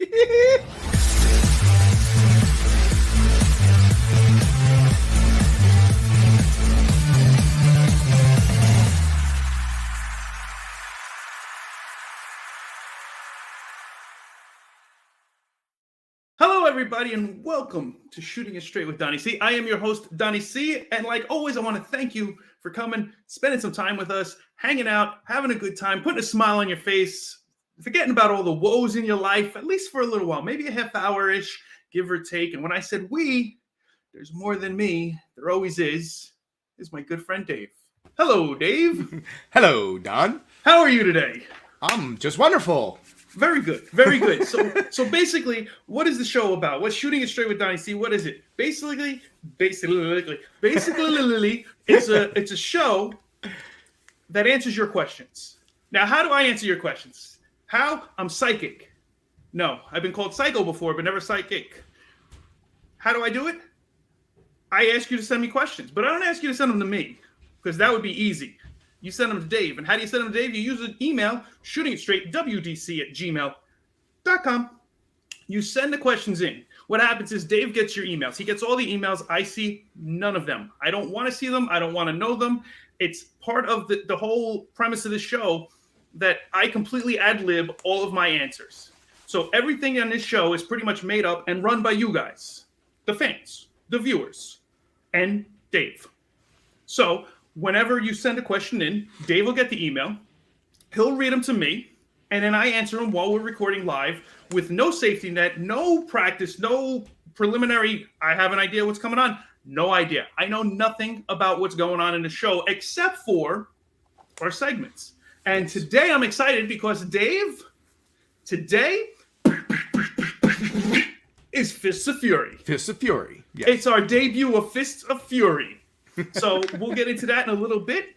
Hello, everybody, and welcome to Shooting It Straight with Donnie C. I am your host, Donnie C, and like always, I want to thank you for coming, spending some time with us, hanging out, having a good time, putting a smile on your face, forgetting about all the woes in your life, at least for a little while, maybe a half hour-ish, give or take. And when I said we, there's more than me. There always is my good friend Dave. Hello, Dave. Hello, Don. How are you today? I'm just wonderful. Very good, very good. So basically, what is the show about? What's Shooting It Straight with Donnie C? What is it? Basically, it's a show that answers your questions. Now, how do I answer your questions? How? I'm psychic. No, I've been called psycho before, but never psychic. How do I do it? I ask you to send me questions, but I don't ask you to send them to me because that would be easy. You send them to Dave. And how do you send them to Dave? You use an email, shootingitstraightwdc@gmail.com. You send the questions in. What happens is Dave gets your emails. He gets all the emails. I see none of them. I don't want to see them. I don't want to know them. It's part of the whole premise of the show that I completely ad-lib all of my answers. So everything on this show is pretty much made up and run by you guys, the fans, the viewers, and Dave. So whenever you send a question in, Dave will get the email. He'll read them to me, and then I answer them while we're recording live with no safety net, no practice, no preliminary, I have an idea what's coming on. No idea. I know nothing about what's going on in the show except for our segments. And today I'm excited because Dave, today is Fists of Fury. Fists of Fury. Yes. It's our debut of Fists of Fury. So we'll get into that in a little bit.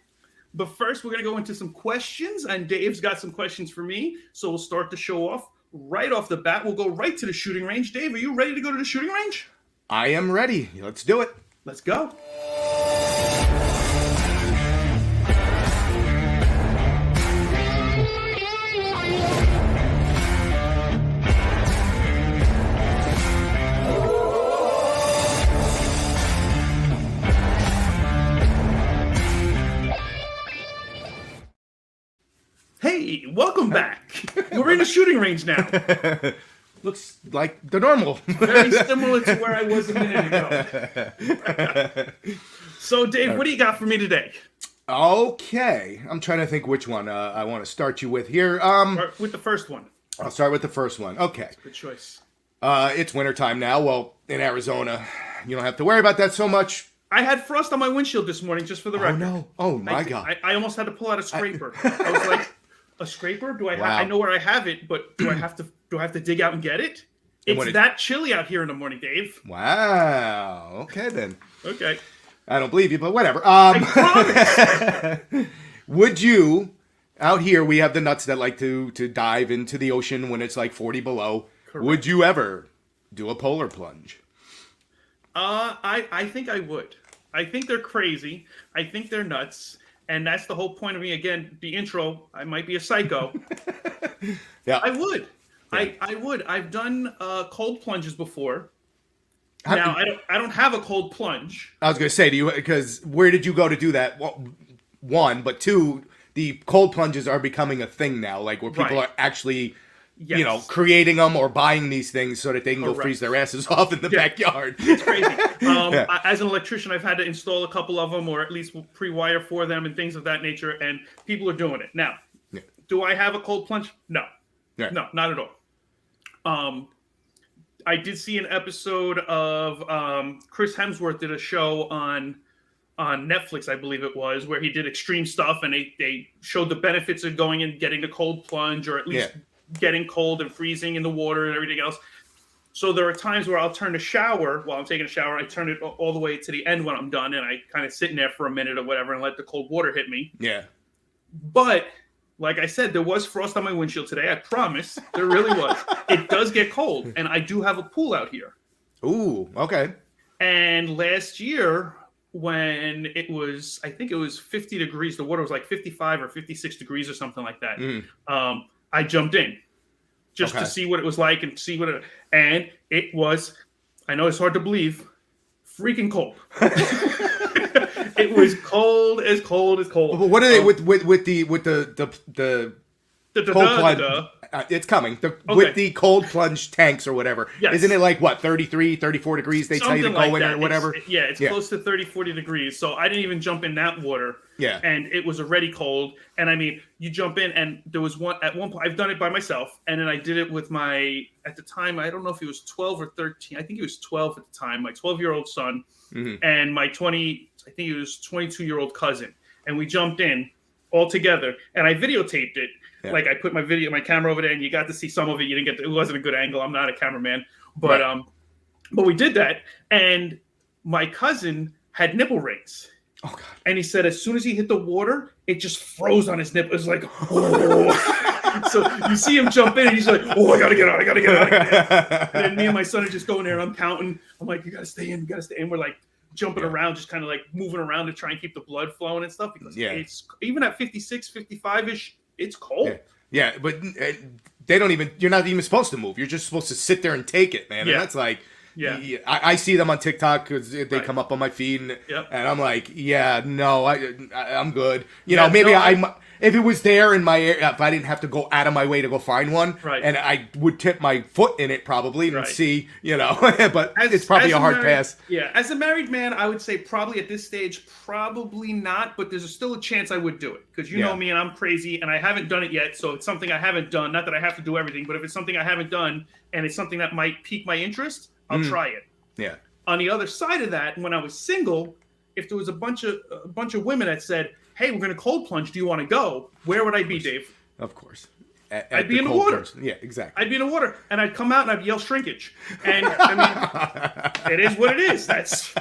But first, we're going to go into some questions. And Dave's got some questions for me. So we'll start the show off right off the bat. We'll go right to the shooting range. Dave, are you ready to go to the shooting range? I am ready. Let's do it. Let's go. Hey, welcome back. We're in the shooting range now. Looks like the normal. Very similar to where I was a minute ago. So, Dave, what do you got for me today? Okay. I'm trying to think which one I want to start you with here. Start with the first one. I'll start with the first one. Okay. Good choice. It's wintertime now. Well, in Arizona, you don't have to worry about that so much. I had frost on my windshield this morning, just for the record. Oh, no. Oh, my God. I almost had to pull out a scraper. I was like, a scraper? Do I have? I know where I have it, but do I have to dig out and get it? It's that chilly out here in the morning, Dave. Wow. Okay then. Okay. I don't believe you, but whatever. I promise. Would you? Out here, we have the nuts that like to dive into the ocean when it's like 40 below. Correct. Would you ever do a polar plunge? I think I would. I think they're crazy. I think they're nuts. And that's the whole point of me. Again, the intro, I might be a psycho. Yeah. I would. Yeah. I would. I've done cold plunges before. Now, I don't have a cold plunge. I was going to say, because where did you go to do that? Well, one, but two, the cold plunges are becoming a thing now, like where people are actually, creating them or buying these things so that they can go freeze their asses off in the backyard. It's crazy. As an electrician, I've had to install a couple of them or at least pre-wire for them and things of that nature, and people are doing it. Now, do I have a cold plunge? No. Yeah. No, not at all. I did see an episode of Chris Hemsworth did a show on Netflix, I believe it was, where he did extreme stuff, and they showed the benefits of going and getting the cold plunge, or at least getting cold and freezing in the water and everything else. So there are times where I'll turn the shower while I'm taking a shower. I turn it all the way to the end when I'm done, and I kind of sit in there for a minute or whatever and let the cold water hit me. Yeah. But like I said, there was frost on my windshield today. I promise. There really was. It does get cold, and I do have a pool out here. Ooh, okay. And last year, when it was, I think it was 50 degrees, the water was like 55 or 56 degrees or something like that. I jumped in. just to see what it was like and see what it. And it was, I know it's hard to believe, freaking cold. It was cold as cold as cold. What are they with the cold plunge? It's coming. With the cold plunge tanks or whatever. Yes. Isn't it like, what, 33, 34 degrees they tell you to go in or whatever? It's close to 30, 40 degrees. So I didn't even jump in that water. Yeah. And it was already cold. And I mean, you jump in and there was at one point, I've done it by myself. And then I did it with at the time, I don't know if he was 12 or 13. I think he was 12 at the time, my 12-year-old son and my 22-year-old cousin. And we jumped in all together and I videotaped it. Yeah. Like I put my camera over there, and you got to see some of it. You didn't get it wasn't a good angle. I'm not a cameraman, but but we did that. And my cousin had nipple rings. Oh God! And he said as soon as he hit the water, it just froze on his nipple. It was like, oh. So you see him jump in, and he's like, oh, I gotta get out. And then me and my son are just going there, and I'm counting. I'm like, you gotta stay in. We're like jumping around, just kind of like moving around to try and keep the blood flowing and stuff because it's even at 56, 55-ish. It's cold. Yeah, but they don't even. You're not even supposed to move. You're just supposed to sit there and take it, man. And that's like, I see them on TikTok because they come up on my feed, and I'm like, no, I'm good. You know, maybe if it was there in my area, if I didn't have to go out of my way to go find one, and I would tip my foot in it probably and see, you know, but it's probably a hard pass. Yeah, as a married man, I would say probably at this stage, probably not, but there's still a chance I would do it because you know me and I'm crazy and I haven't done it yet, so it's something I haven't done. Not that I have to do everything, but if it's something I haven't done and it's something that might pique my interest, I'll try it. Yeah. On the other side of that, when I was single, if there was a bunch of women that said, "Hey, we're going to cold plunge. Do you want to go?" Where would I be, Dave? Of course. I'd be in the water. Plunge. Yeah, exactly. I'd be in the water, and I'd come out and I'd yell shrinkage. And I mean, it is what it is. That's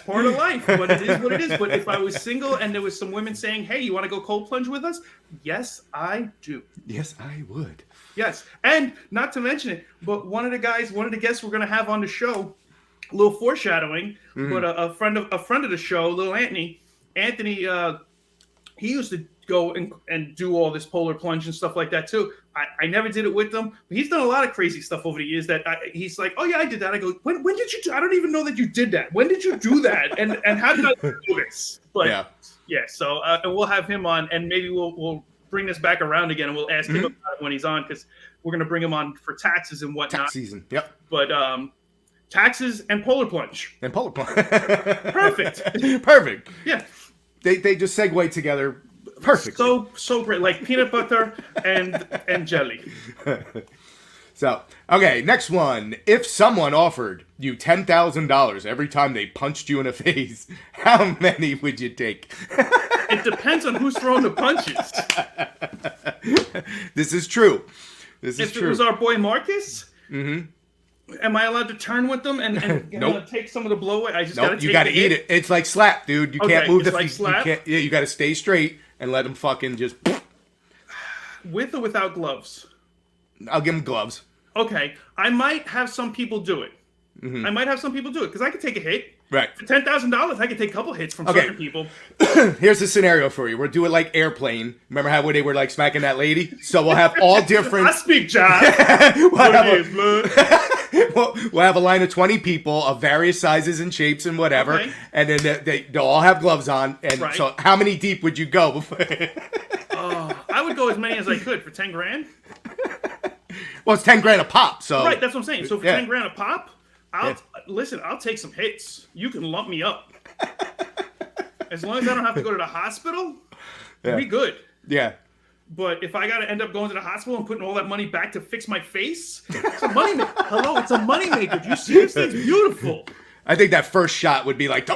part of life. But it is what it is. But if I was single and there was some women saying, "Hey, you want to go cold plunge with us?" Yes, I do. Yes, I would. Yes, and not to mention it, but one of the guests we're going to have on the show, a little foreshadowing, but a friend of the show, little Anthony, he used to go and do all this polar plunge and stuff like that too. I never did it with them, but he's done a lot of crazy stuff over the years that he's like, oh yeah, I did that. I go, when did you do? I don't even know that you did that. When did you do that? And how did I do this? But yeah. So and we'll have him on, and maybe we'll bring this back around again, and we'll ask him about it when he's on because we're gonna bring him on for taxes and whatnot. Tax season. Yep. But taxes and polar plunge. Perfect. Perfect. Yeah. They just segue together perfectly. So great, like peanut butter and jelly. So, okay, next one. If someone offered you $10,000 every time they punched you in the face, how many would you take? It depends on who's throwing the punches. This is true. If it was our boy Marcus, am I allowed to turn with them and take some of the blow away? I just gotta take you gotta eat it. It's like slap, dude. You can't move the feet. Slap? You gotta stay straight and let them fucking just. With or without gloves? I'll give them gloves. Okay, I might have some people do it. I might have some people do it because I could take a hit. Right. For $10,000, I could take a couple hits from certain people. Here's the scenario for you. We'll do it like Airplane. Remember how they were like smacking that lady? So we'll have all different. I speak John. We'll have a line of 20 people of various sizes and shapes and whatever, and then they'll all have gloves on. And so, how many deep would you go? I would go as many as I could for $10,000. Well, it's $10,000 a pop. So right, that's what I'm saying. So for $10,000 a pop. I'll take some hits. You can lump me up. As long as I don't have to go to the hospital, we'll be good. Yeah. But if I got to end up going to the hospital and putting all that money back to fix my face, it's a money maker. Hello, it's a money maker. Do you see this thing's beautiful? I think that first shot would be like,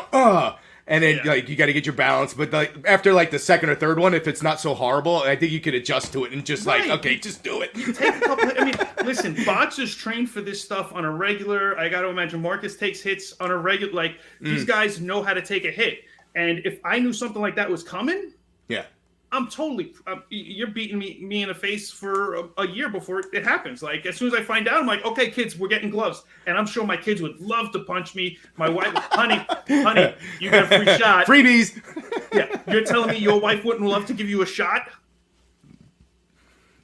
and then like you got to get your balance. But after like the second or third one, if it's not so horrible, I think you could adjust to it and just like, okay, just do it. You take a couple. I mean, listen, boxers train for this stuff on a regular. I got to imagine Marcus takes hits on a regular. Like these guys know how to take a hit. And if I knew something like that was coming, I'm totally. You're beating me in the face for a year before it happens. Like as soon as I find out, I'm like, okay, kids, we're getting gloves, and I'm sure my kids would love to punch me. My wife, honey, you got a free shot. Freebies. Yeah, you're telling me your wife wouldn't love to give you a shot?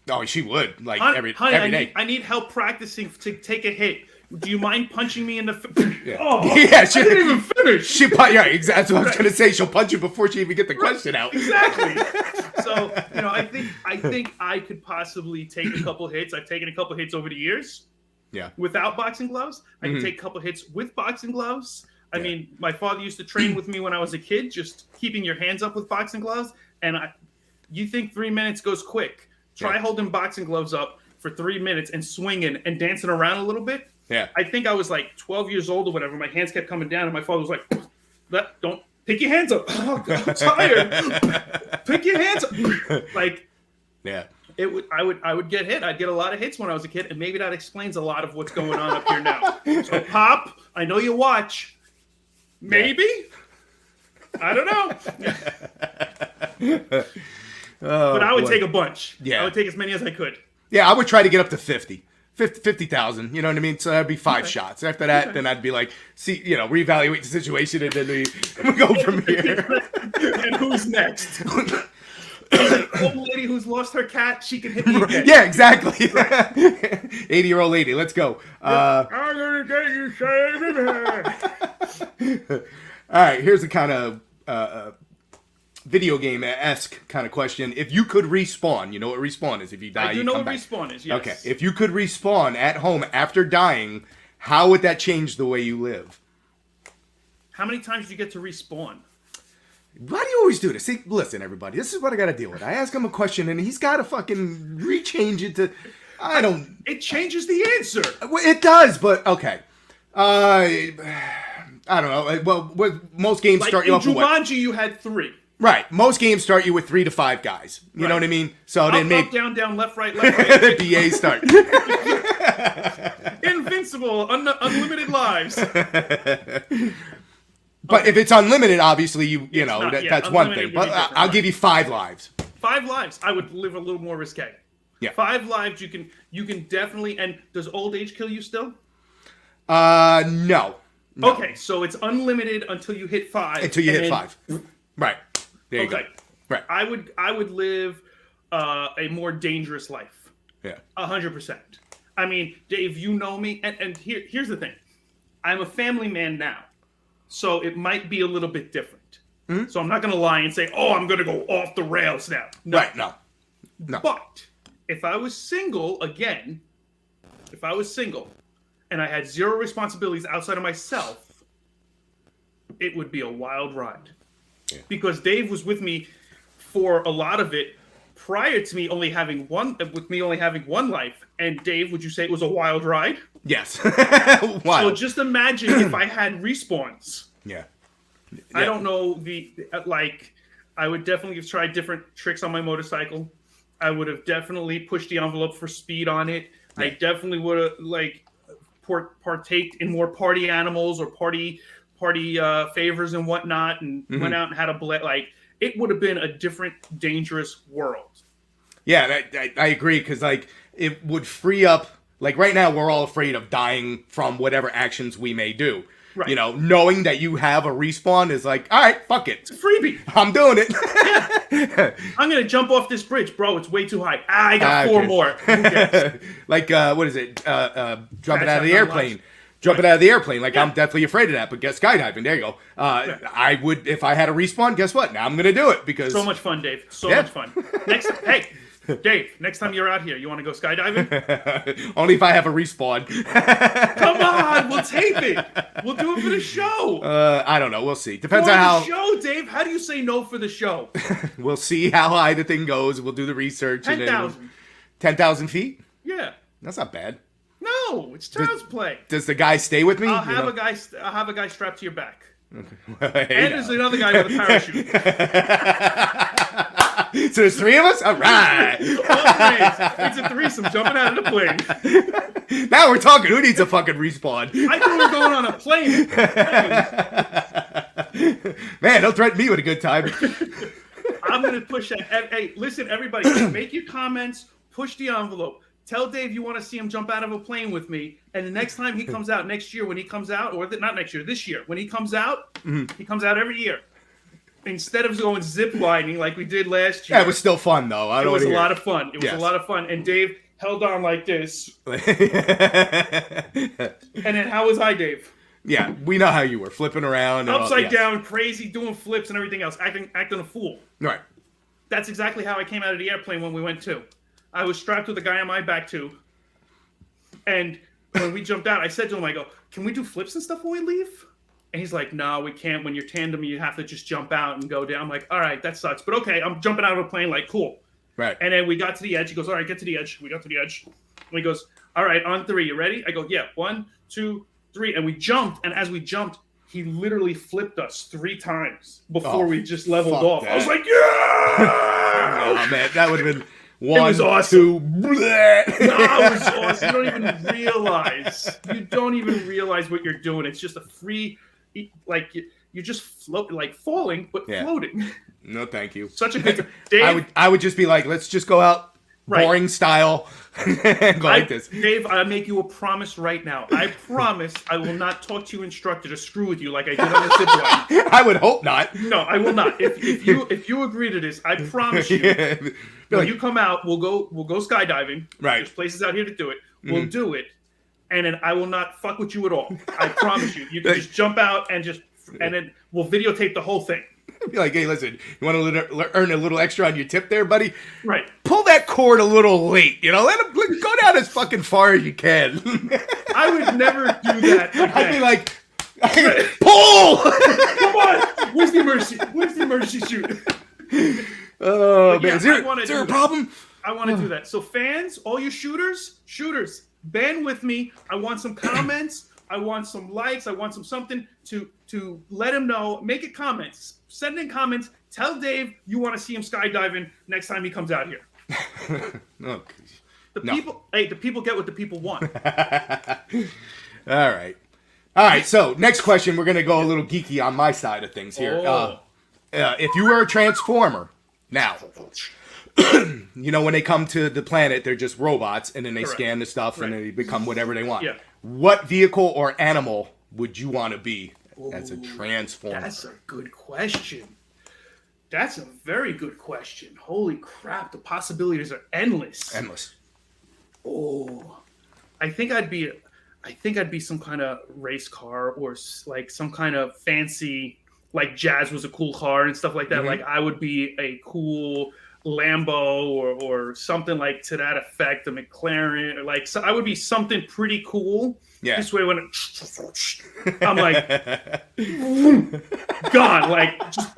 Oh, she would like Honey, every day. I need help practicing to take a hit. Do you mind punching me in the? Yeah. Oh, yeah, she I didn't even finish. Yeah, exactly. That's what I was gonna say. She'll punch you before she even get the question out. Exactly. So I think I could possibly take a couple hits. I've taken a couple hits over the years. Yeah. Without boxing gloves, I can take a couple hits with boxing gloves. I mean, my father used to train with me when I was a kid, just keeping your hands up with boxing gloves. And you think 3 minutes goes quick? Try holding boxing gloves up for 3 minutes and swinging and dancing around a little bit. Yeah. I think I was like 12 years old or whatever. My hands kept coming down, and my father was like, "Don't pick your hands up. Oh, God, I'm tired. Pick your hands up." Like, yeah. I would get hit. I'd get a lot of hits when I was a kid, and maybe that explains a lot of what's going on up here now. So, Pop, I know you watch. Maybe. Yeah. I don't know. But I would take a bunch. Yeah. I would take as many as I could. Yeah, I would try to get up to 50,000, you know what I mean? So that'd be 5 shots. After that, then I'd be like, reevaluate the situation, and then we go from here. And who's next? Old lady who's lost her cat, she can hit me again. Yeah, exactly. 80-year-old lady, let's go. I'm gonna get you saving her. All right, here's a kind of video game-esque kind of question. If you could respawn, you know what respawn is? If you die, I do know what respawn is, yes. Okay, if you could respawn at home after dying, how would that change the way you live? How many times do you get to respawn? Why do you always do this? See, listen, everybody, this is what I got to deal with. I ask him a question, and he's got to fucking rechange it to... It changes the answer. It does, but okay. I don't know. Well, most games start you off with what? In Jumanji, you had 3. Right. Most games start you with 3 to 5 guys. You know what I mean? So then maybe up, down, left, right, left, right. BA start. Invincible, unlimited lives. But if it's unlimited, obviously that's one thing. But I'll give you 5 lives. 5 lives. I would live a little more risque. Yeah. 5 lives. You can definitely. And does old age kill you still? No. Okay, so it's unlimited until you hit 5. Until you hit 5. Right. There you go. Right. I would live a more dangerous life. Yeah. 100%. I mean, Dave, you know me, and here's the thing. I'm a family man now, so it might be a little bit different. Mm-hmm. So I'm not going to lie and say, "Oh, I'm going to go off the rails now." No. Right? No. But if I was single again, and I had 0 responsibilities outside of myself, it would be a wild ride. Yeah. Because Dave was with me for a lot of it prior to me only having one life. And Dave, would you say it was a wild ride? Yes. Wild. So just imagine if I had respawns. Yeah. I don't know I would definitely have tried different tricks on my motorcycle. I would have definitely pushed the envelope for speed on it. Yeah. I definitely would have partaked in more party animals or party favors and whatnot, and went out and had it would have been a different, dangerous world. Yeah, I agree, because it would free up. Right now, we're all afraid of dying from whatever actions we may do. Right. Knowing that you have a respawn is all right, fuck it. It's a freebie. I'm doing it. Yeah. I'm going to jump off this bridge. Bro, it's way too high. I got 4 more. What is it? Jumping out of the airplane. Jumping out of the airplane. I'm definitely afraid of that, but skydiving. There you go. I would, if I had a respawn, guess what? Now I'm going to do it, because... So much fun, Dave. So much fun. Dave, next time you're out here, you want to go skydiving? Only if I have a respawn. Come on, we'll tape it. We'll do it for the show. I don't know. We'll see. Depends on how... the show, Dave. How do you say no for the show? We'll see how high the thing goes. We'll do the research. 10,000. 10,000 feet? Yeah. That's not bad. No, it's child's play. Does the guy stay with me? I'll have a guy strapped to your back. Okay. And there's another guy with a parachute. So there's 3 of us? All right. It's a threesome jumping out of the plane. Now we're talking. Who needs a fucking respawn? I thought we were going on a plane. Man, don't threaten me with a good time. I'm going to push that. Hey, listen, everybody, make your comments. Push the envelope. Tell Dave you want to see him jump out of a plane with me. And the next time he comes out, next year when he comes out, or not next year, this year, when he comes out, he comes out every year. instead of going zip lining like we did last year. Yeah, it was still fun though. It was a lot of fun. It was a lot of fun. And Dave held on like this. And then how was I, Dave? Yeah, we know how you were flipping around, and upside down, crazy, doing flips and everything else, acting a fool. Right. That's exactly how I came out of the airplane when we went too. I was strapped with a guy on my back too. And when we jumped out, I said to him, I go, "Can we do flips and stuff when we leave?" And he's like, "No, we can't. When you're tandem, you have to just jump out and go down." I'm like, "All right, that sucks. But okay, I'm jumping out of a plane, like, cool." Right. And then we got to the edge. He goes, "All right, get to the edge." We got to the edge. And he goes, "All right, on 3. You ready?" I go, "Yeah. 1, 2, 3." And we jumped. And as we jumped, he literally flipped us 3 times before we just leveled off. That. I was like, "Yeah!" Oh, man, that would have been 1, it was awesome. 2. No, it was awesome. You don't even realize. You don't even realize what you're doing. It's just a free, like, you're just float, like falling, but floating. No, thank you. Such a good Dave, I would just be like, let's just go out boring style and go like this. Dave, I make you a promise right now. I promise I will not talk to your instructor to screw with you like I did on the zip line. I would hope not. No, I will not. If you agree to this, I promise you. When you come out, we'll go skydiving. Right. There's places out here to do it. We'll do it, and then I will not fuck with you at all. I promise you. You can just jump out and then we'll videotape the whole thing. Be like, hey, listen, you want to earn a little extra on your tip there, buddy? Right. Pull that cord a little late, Let him go down as fucking far as you can. I would never do that again. I'd be like, pull! Come on! Where's the emergency chute? Oh, man. Is there a problem? I want to do that. So fans, all you shooters, band with me. I want some comments. I want some likes. I want something to let him know. Make it comments. Send in comments. Tell Dave you want to see him skydiving next time he comes out here. The people get what the people want. All right. So next question, we're gonna go a little geeky on my side of things here. If you were a transformer now, when they come to the planet, they're just robots, and then they scan the stuff, and they become whatever they want. Yeah. What vehicle or animal would you want to be as a transformer? That's a good question. That's a very good question. Holy crap, the possibilities are endless. Oh, I think I'd be some kind of race car, or like some kind of fancy, like Jazz was a cool car and stuff like that. Mm-hmm. Like I would be a cool Lambo or something like to that effect, a McLaren, or like so I would be something pretty cool. Yeah. This way when I'm like gone, like just,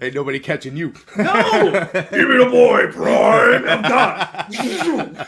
ain't nobody catching you. No, give me the boy, Prime. I'm done.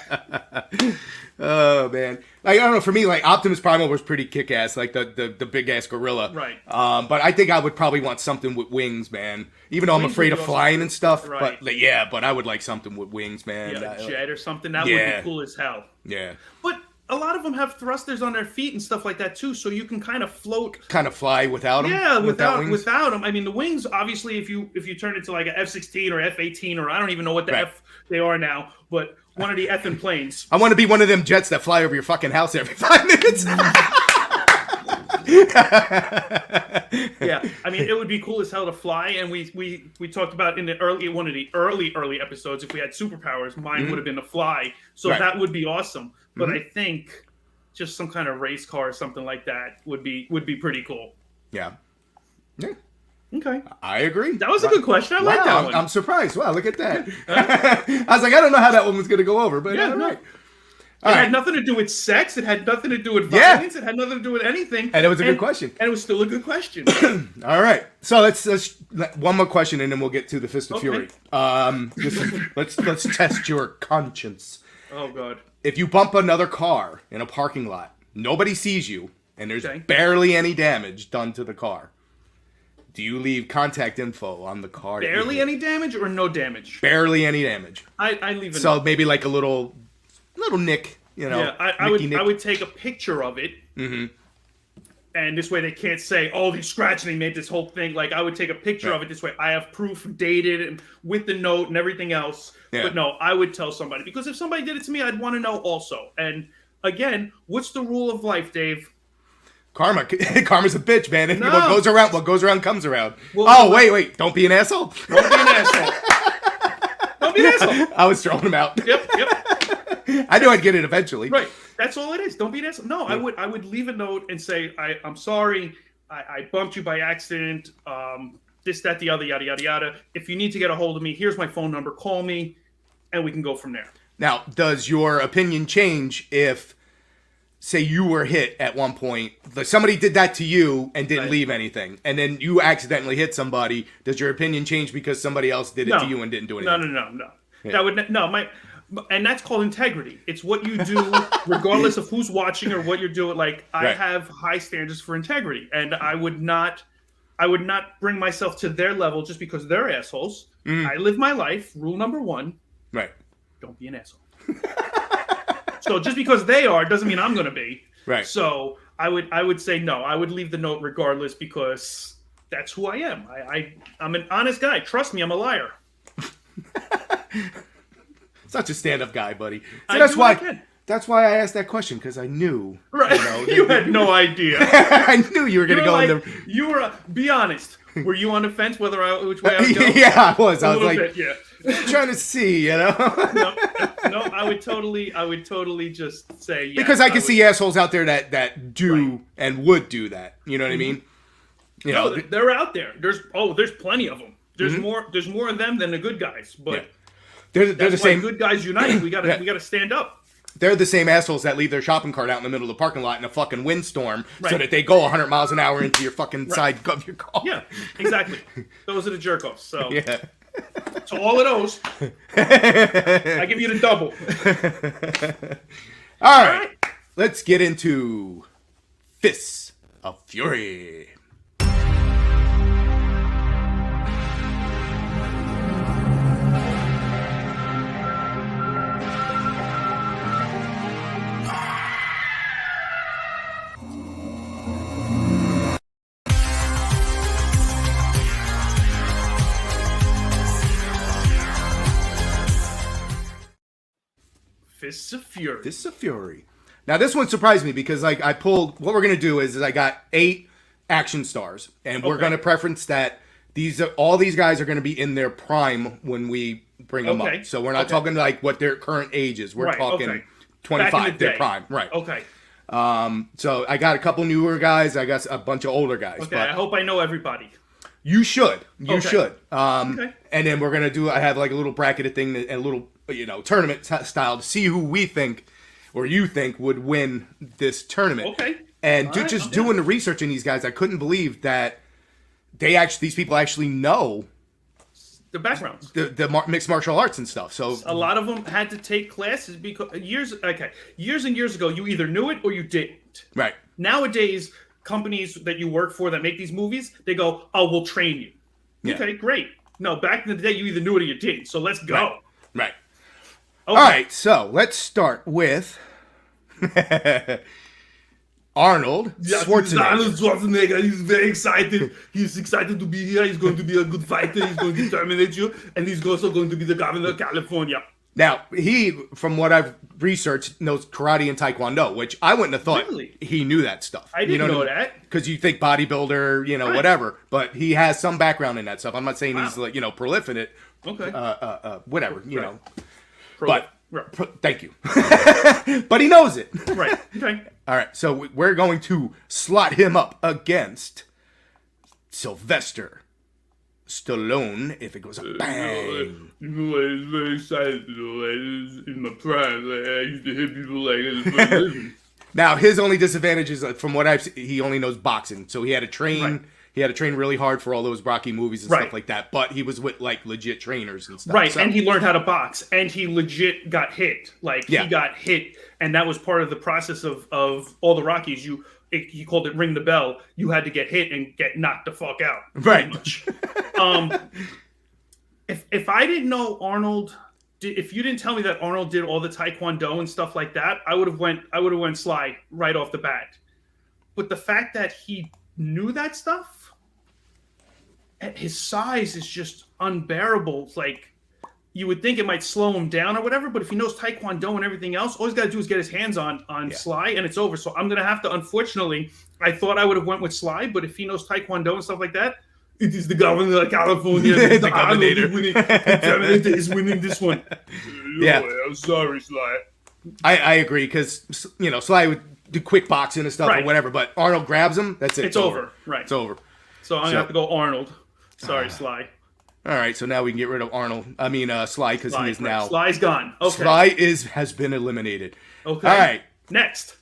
Oh man, like, I don't know. For me, like Optimus Primal was pretty kick-ass, like the big ass gorilla. Right. But I think I would probably want something with wings, man. Even though I'm afraid of flying and stuff. Right. But but I would like something with wings, man. Yeah, a jet or something. That would be cool as hell. Yeah. But a lot of them have thrusters on their feet and stuff like that too, so you can kind of float, kind of fly without them. Yeah, without them. I mean, the wings, obviously, if you turn into like an F-16 or F-18 or I don't even know what the F they are now, but one of the effing planes. I want to be one of them jets that fly over your fucking house every 5 minutes. Yeah, I mean, it would be cool as hell to fly, and we talked about in one of the early episodes, if we had superpowers, mine would have been to fly, so that would be awesome. But I think just some kind of race car or something like that would be pretty cool. Yeah. Yeah. Okay. I agree. That was a good question. I like that one. I'm surprised. Wow, look at that. I was like, I don't know how that one was going to go over, but all right. It had nothing to do with sex. It had nothing to do with violence. It had nothing to do with anything. And it was a good question. And it was still a good question. All right. So let's one more question, and then we'll get to the Fist of Fury. Let's test your conscience. Oh God. If you bump another car in a parking lot, nobody sees you, and there's barely any damage done to the car, do you leave contact info on the car? Barely any damage or no damage? Barely any damage. I leave it. So maybe like a little nick, Yeah, I would take a picture of it. Mm-hmm. And this way they can't say, oh, they scratched and they made this whole thing. Like, I would take a picture of it this way. I have proof dated and with the note and everything else. Yeah. But no, I would tell somebody. Because if somebody did it to me, I'd want to know also. And again, what's the rule of life, Dave? Karma's a bitch, man. And No. what goes around comes around. Well, wait. Don't be an asshole. Don't be an asshole. Don't be an asshole. I was throwing him out. Yep. I knew I'd get it eventually. Right. That's all it is. Don't be an asshole. No, I would leave a note and say, I'm sorry. I bumped you by accident. This, that, the other, yada, yada, yada. If you need to get a hold of me, here's my phone number. Call me, and we can go from there. Now, does your opinion change if, say, you were hit at one point, somebody did that to you and didn't leave anything, and then you accidentally hit somebody? Does your opinion change because somebody else did it to you and didn't do anything? No. Yeah. That would and that's called integrity. It's what you do, regardless of who's watching or what you're doing. Like, I have high standards for integrity, and I would not bring myself to their level just because they're assholes. I live my life. Rule number 1. Right. Don't be an asshole. So just because they are doesn't mean I'm going to be. Right. So I would say no. I would leave the note regardless because that's who I am. I'm an honest guy. Trust me, I'm a liar. Such a stand-up guy, buddy. So that's why I asked that question, because I knew. Right. You had no idea. I knew you were going to go in the... You were... Be honest. Were you on the fence which way I would go? Yeah, I was. I was like, bit, yeah. Trying to see, No, I would totally just say yes. Because I can see assholes out there that do and would do that. You know what I mean? You know, they're out there. There's plenty of them. There's more of them than the good guys. But they're the same. Good guys unite. We gotta stand up. They're the same assholes that leave their shopping cart out in the middle of the parking lot in a fucking windstorm so that they go 100 miles an hour into your fucking side of your car. Yeah, exactly. Those are the jerk-offs. So, so all of those, I give you the double. All right. Let's get into Fists of Fury. Fists of Fury. Fists of Fury. Now, this one surprised me because, like, I pulled... What we're going to do is I got 8 action stars, and we're going to preference that all these guys are going to be in their prime when we bring them up. So we're not talking, like, what their current age is. We're talking 25, their prime. Right. Okay. So I got a couple newer guys. I got a bunch of older guys. Okay, I hope I know everybody. You should. You should. And then we're going to I have, like, a little bracketed thing, a little... tournament style to see who we think or you think would win this tournament. Okay. And doing the research in these guys, I couldn't believe that these people actually know the backgrounds, the mixed martial arts and stuff. So a lot of them had to take classes because years and years ago, you either knew it or you didn't. Right. Nowadays, companies that you work for that make these movies, they go, "Oh, we'll train you." Yeah. Okay, great. No, back in the day, you either knew it or you didn't. So let's go. Right. Okay. All right, so let's start with Arnold Schwarzenegger. Arnold Schwarzenegger. He's very excited. He's excited to be here. He's going to be a good fighter. He's going to terminate you. And he's also going to be the governor of California. Now, he, from what I've researched, knows karate and taekwondo, which I wouldn't have thought he knew that stuff. I didn't know that. Because you think bodybuilder, whatever. But he has some background in that stuff. I'm not saying he's, like, prolific. Okay. Whatever, know. Thank you. But he knows it. Right. Okay. All right. So we're going to slot him up against Sylvester Stallone if it goes a bang. I was very excited in my prime. I used to hit people like this. Now, his only disadvantage is, from what I've seen, he only knows boxing. So he had to train. Right. He had to train really hard for all those Rocky movies and stuff like that. But he was with, like, legit trainers and stuff. Right, so. And he learned how to box. And he legit got hit. Like, he got hit. And that was part of the process of all the Rockies. He called it ring the bell. You had to get hit and get knocked the fuck out. Right. If I didn't know Arnold... If you didn't tell me that Arnold did all the Taekwondo and stuff like that, I would have went Sly right off the bat. But the fact that he knew that stuff... His size is just unbearable. It's like, you would think it might slow him down or whatever, but if he knows Taekwondo and everything else, all he's got to do is get his hands on Sly, and it's over. So I'm going to have to, unfortunately, I thought I would have went with Sly, but if he knows Taekwondo and stuff like that, it is the governor of California. The governor is winning this one. Yeah. I'm sorry, Sly. I agree, because, Sly would do quick boxing and stuff or whatever, but Arnold grabs him, that's it. It's over. Right. It's over. So I'm going to have to go Arnold. Sorry, Sly. All right, so now we can get rid of Sly, because he is now... Sly's gone. Okay. Sly has been eliminated. Okay. All right. Next.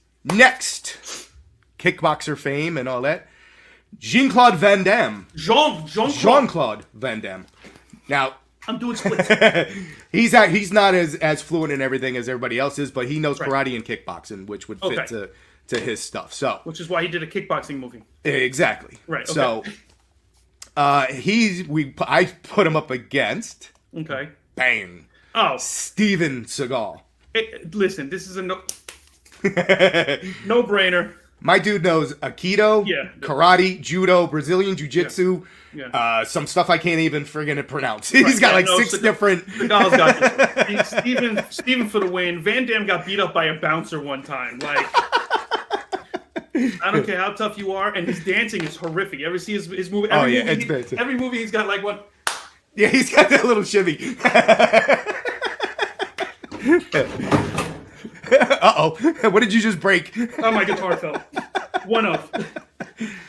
Kickboxer fame and all that. Jean-Claude Van Damme. Jean-Claude Van Damme. Now... I'm doing splits. he's not as fluent in everything as everybody else is, but he knows karate and kickboxing, which would fit to his stuff. So, which is why he did a kickboxing movie. Exactly. Right. Okay. So, I put him up against. Okay. Bang. Oh. Steven Seagal. Listen, this is a no-brainer. My dude knows Aikido, karate, judo, Brazilian jiu-jitsu, some stuff I can't even friggin' pronounce. He's got six different... Seagal's got this. Steven for the win. Van Damme got beat up by a bouncer one time. Like, I don't care how tough you are, and his dancing is horrific. You ever see his movie? Every movie he's got like one... Yeah, he's got that little shimmy. Uh-oh. What did you just break? Oh, my guitar fell. One of.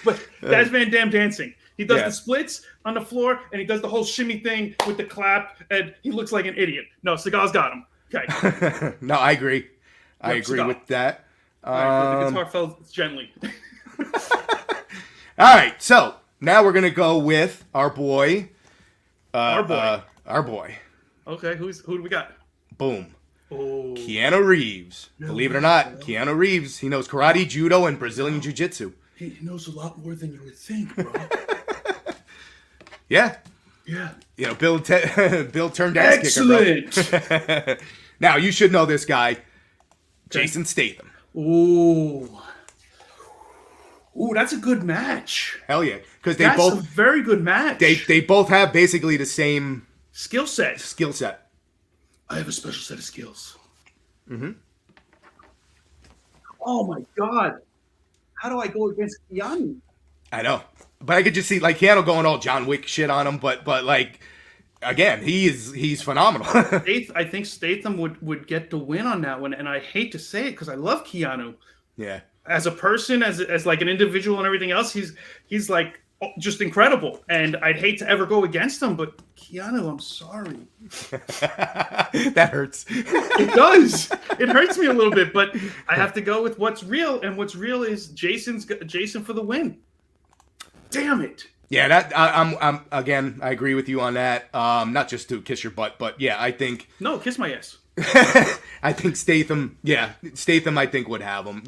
But that's Van Damme dancing. He does the splits on the floor, and he does the whole shimmy thing with the clap, and he looks like an idiot. No, Seagal's got him. Okay. No, I agree. I agree with that. The guitar fell gently. All right, so now we're going to go with our boy. Our boy. Okay, who do we got? Boom. Oh. Keanu Reeves. Believe it or not, Keanu Reeves. He knows karate, judo, and Brazilian jiu-jitsu. He knows a lot more than you would think, bro. Yeah. Yeah. Bill turned ass kicker, bro. Now, you should know this guy. Jason Statham. Ooh, that's a good match. Hell yeah. Because that's a very good match. They both have basically the same... skill set. I have a special set of skills. Mm-hmm. Oh my God. How do I go against Keanu? I know. But I could just see Keanu going all John Wick shit on him, but again, he's phenomenal. I think Statham would get the win on that one, and I hate to say it because I love Keanu. Yeah. As a person, as like an individual and everything else, he's like just incredible, and I'd hate to ever go against him, but Keanu, I'm sorry. That hurts. It does. It hurts me a little bit, but I have to go with what's real, and what's real is Jason for the win. Damn it. Yeah, I'm again, I agree with you on that. Not just to kiss your butt, but yeah, I think no, kiss my ass. I think Statham, I think would have him,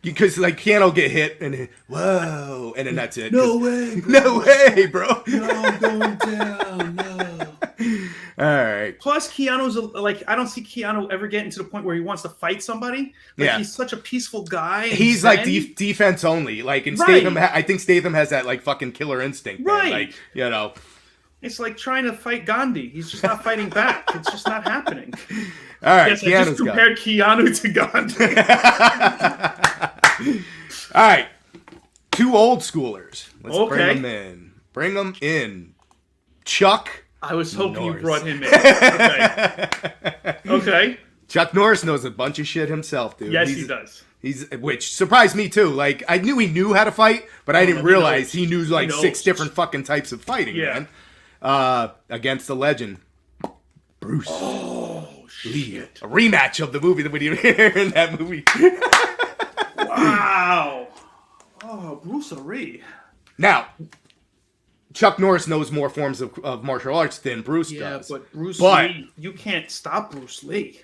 because Keanu get hit and whoa, and then that's it. No way, bro. No way, bro. No, I'm going down. No. All right. Plus, Keanu's I don't see Keanu ever getting to the point where he wants to fight somebody. He's such a peaceful guy. He's defense only. And Statham, I think Statham has that fucking killer instinct. Right. Man. It's like trying to fight Gandhi. He's just not fighting back. It's just not happening. All right. Yes, I just compared Keanu to Gandhi. All right. Two old schoolers. Let's bring them in. Chuck. I was hoping Norris. You brought him in. Okay. Chuck Norris knows a bunch of shit himself, dude. Yes, he does. Which surprised me too. I knew he knew how to fight, but I didn't realize he knew 6 different fucking types of fighting, man. Against the legend, Bruce. Oh, shit. A rematch of the movie that we didn't hear in that movie. Wow. Oh, Bruce Lee. Now, Chuck Norris knows more forms of martial arts than Bruce does. Yeah, but Bruce Lee, you can't stop Bruce Lee.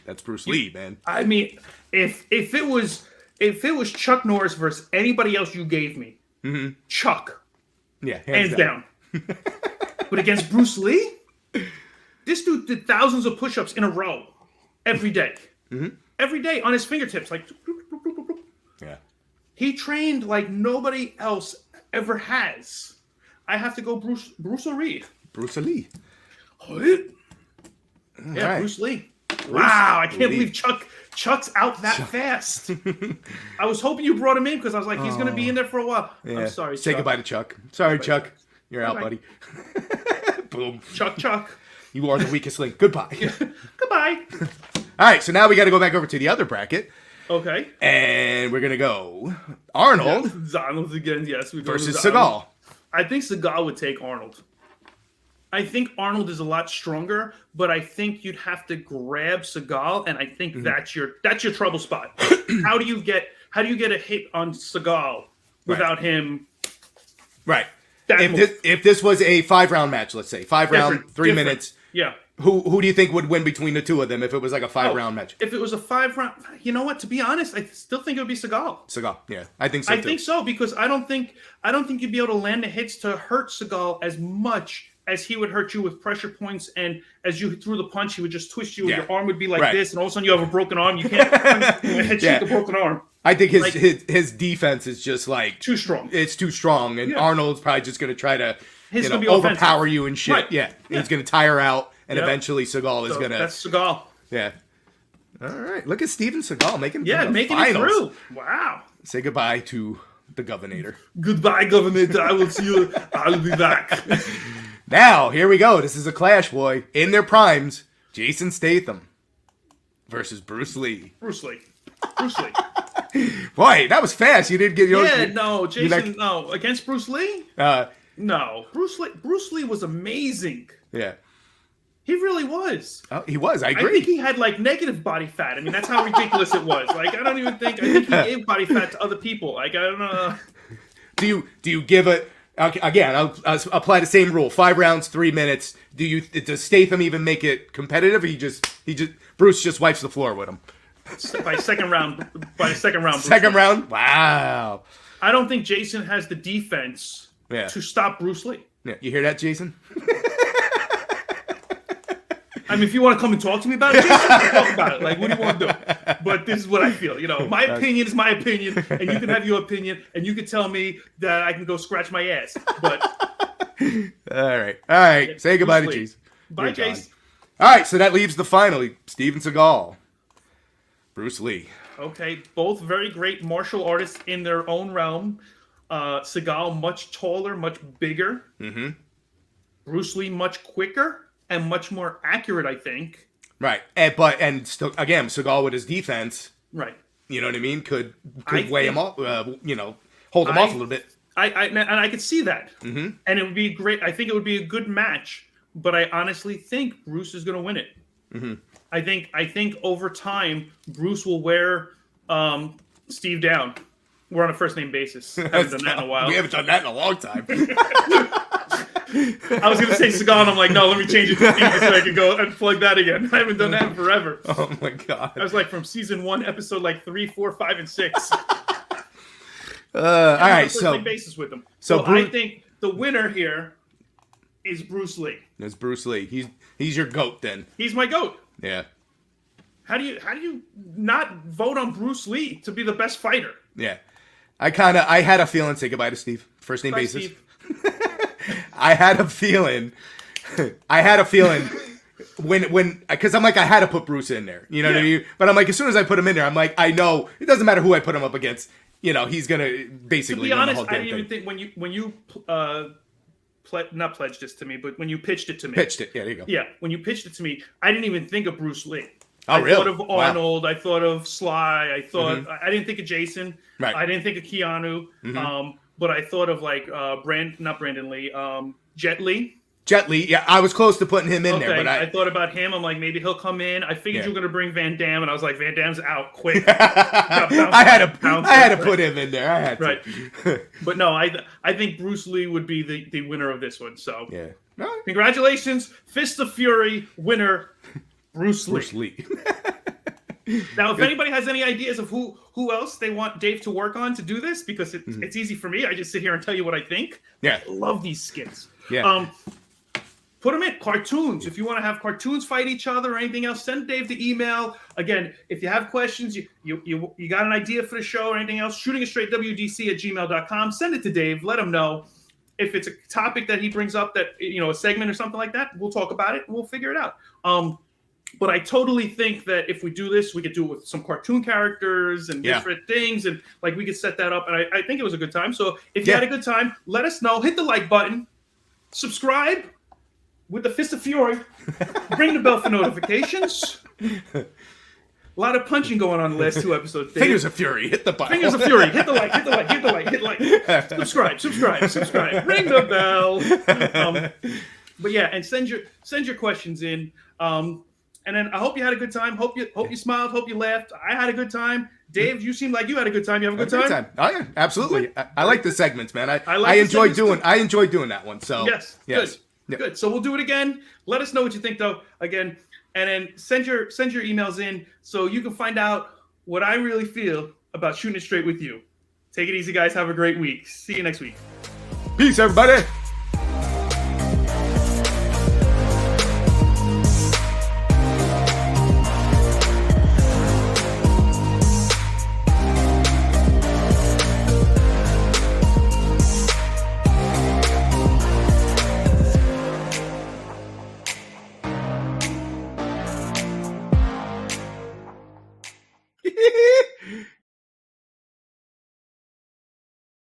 That's Bruce Lee, man. I mean, if it was Chuck Norris versus anybody else you gave me, Chuck. Yeah, hands down. But against Bruce Lee, this dude did thousands of push-ups in a row every day. Mm-hmm. Every day on his fingertips, Yeah. He trained like nobody else ever has. I have to go Bruce Lee. Bruce Lee. Yeah, right. Bruce Lee. Wow, I can't Lee. believe Chuck's out that fast. I was hoping you brought him in because I was like, he's going to be in there for a while. Yeah. I'm sorry, Say Chuck. goodbye to Chuck. Sorry, Bye-bye, Chuck. Chuck. You're out, Bye-bye. buddy. Boom. Chuck. You are the weakest link. Goodbye. Goodbye. All right, so now we got to go back over to the other bracket, Okay. and we're gonna go Arnold Arnold again, yes. We go versus to Arnold. Seagal. I think Seagal would take Arnold. I think Arnold is a lot stronger, but I think you'd have to grab Seagal, and I think Mm-hmm. that's your trouble spot. How do you get a hit on Seagal without him? Right. That If this was a 5-round match, let's say 5-round, 3 different. minutes, Yeah. who do you think would win between the two of them if it was like a 5-round match? If it was a 5-round, you know what? To be honest, I still think it would be Seagal. Seagal, yeah, I think so I too. think so because I don't think you'd be able to land the hits to hurt Seagal as much as he would hurt you with pressure points, and as you threw the punch, he would just twist you, and your arm would be like Right. this, and all of a sudden you have a broken arm. You can't hit Yeah. the broken arm. I think his defense is just like Too strong. It's too strong, and Yeah. Arnold's probably just going to try to His gonna be offensive. overpower you and shit. Right. Yeah. Yeah. He's going to tire out, and Yep. eventually Seagal is So going to. that's Seagal. Yeah. All right. Look at Steven Seagal making Yeah, it to the making finals. it through. Wow. Say goodbye to the Governor. Goodbye, Governor. I will see you. I'll be back. Now, here we go. This is a clash, boy. In their primes, Jason Statham versus Bruce Lee. Bruce Lee. Boy, that was fast. You didn't get your. Yeah, no, Jason. No, against Bruce Lee. No, Bruce Lee was amazing. Yeah. He really was. Oh, he was. I I agree. think he had like negative body fat. I mean, that's how ridiculous it was. Like, I think he gave body fat to other people. Like, I don't know. Do you give it? Okay, again, I'll apply the same rule. 5 rounds, 3 minutes. Does Statham even make it competitive? Or he just Bruce just wipes the floor with him. By second round. Bruce Second Lee. round. Wow. I don't think Jason has the defense Yeah. to stop Bruce Lee. Yeah. You hear that, Jason? I mean, if you want to come and talk to me about it, Jason, we'll talk about it. Like, what do you want to do? But this is what I feel. You know, my opinion is my opinion, and you can have your opinion, and you can tell me that I can go scratch my ass. But All right. Say goodbye to Bruce Lee. Jason. Bye, You're gone. Jason. All right, so that leaves the final. Steven Seagal, Bruce Lee. Okay, both very great martial artists in their own realm. Seagal much taller, much bigger. Mm-hmm. Bruce Lee much quicker and much more accurate, I think. Right, and still again, Seagal with his defense, Right. you know what I mean, could I weigh him off, hold him off a little bit. And I could see that. Mm-hmm. And it would be great. I think it would be a good match, but I honestly think Bruce is going to win it. Mm-hmm. I think over time Bruce will wear Steve down. We're on a first name basis. Haven't done that in a while. We haven't done that in a long time. I was gonna say Seagal, and I'm like, no, let me change it to Steve so I can go and plug that again. I haven't done that in forever. Oh my god! I was like from season 1, episode like 3, 4, 5, and 6. All right, first so name basis with them. so So Bruce- I think the winner here is Bruce Lee. there's Bruce Lee. He's your goat then. He's my goat. Yeah, How do you not vote on Bruce Lee to be the best fighter? yeah. I had a feeling. Say goodbye to Steve. First name Bye, basis. Steve. I had a feeling when because I'm like I had to put Bruce in there, you know what I Yeah. mean? But I'm like as soon as I put him in there, I'm like I know it doesn't matter who I put him up against, he's gonna To basically be win honest, the whole I damn didn't thing. even think when you not pledged this to me, but when you pitched it to me. Pitched it, yeah, there you go. Yeah, when you pitched it to me, I didn't even think of Bruce Lee. Oh, I really? thought of Wow. Arnold. I thought of Sly. I thought I didn't think of Jason. Right. I didn't think of Keanu. But I thought of like not Brandon Lee. Jet Li. Jet Li, yeah, I was close to putting him in there, Okay, but I thought about him. I'm like, maybe he'll come in. I figured Yeah. you were going to bring Van Damme, and I was like, Van Damme's out quick. I had to put him in there. I had to. Right. But no, I think Bruce Lee would be the winner of this one. So Yeah. No, congratulations, Fist of Fury winner, Bruce Lee. Bruce Lee. Now, if anybody has any ideas of who else they want Dave to work on to do this, because it's easy for me. I just sit here and tell you what I think. Yeah. I love these skits. Yeah. Put them in cartoons. If you want to have cartoons fight each other or anything else, send Dave the email. Again, if you have questions, you got an idea for the show or anything else, shootingastraightwdc@gmail.com. Send it to Dave. Let him know. If it's a topic that he brings up that, a segment or something like that, we'll talk about it and we'll figure it out. But I totally think that if we do this, we could do it with some cartoon characters and different things, and like we could set that up. And I think it was a good time. So if you had a good time, let us know. Hit the like button, subscribe with the fist of fury, ring the bell for notifications. A lot of punching going on the last 2 episodes. Dave. Fingers of fury, hit the button. Fingers of fury, hit the like, hit the like, hit the like, hit like. Subscribe. Ring the bell. But yeah, and send your questions in. And then I hope you had a good time. Hope you smiled. Hope you laughed. I had a good time. Dave, you seem like you had a good time. You have a good time? Oh yeah, absolutely. I like the segments, man. I enjoy doing that one. So yes. Good. So we'll do it again. Let us know what you think, though. Again, and then send your emails in so you can find out what I really feel about shooting it straight with you. Take it easy, guys. Have a great week. See you next week. Peace, everybody.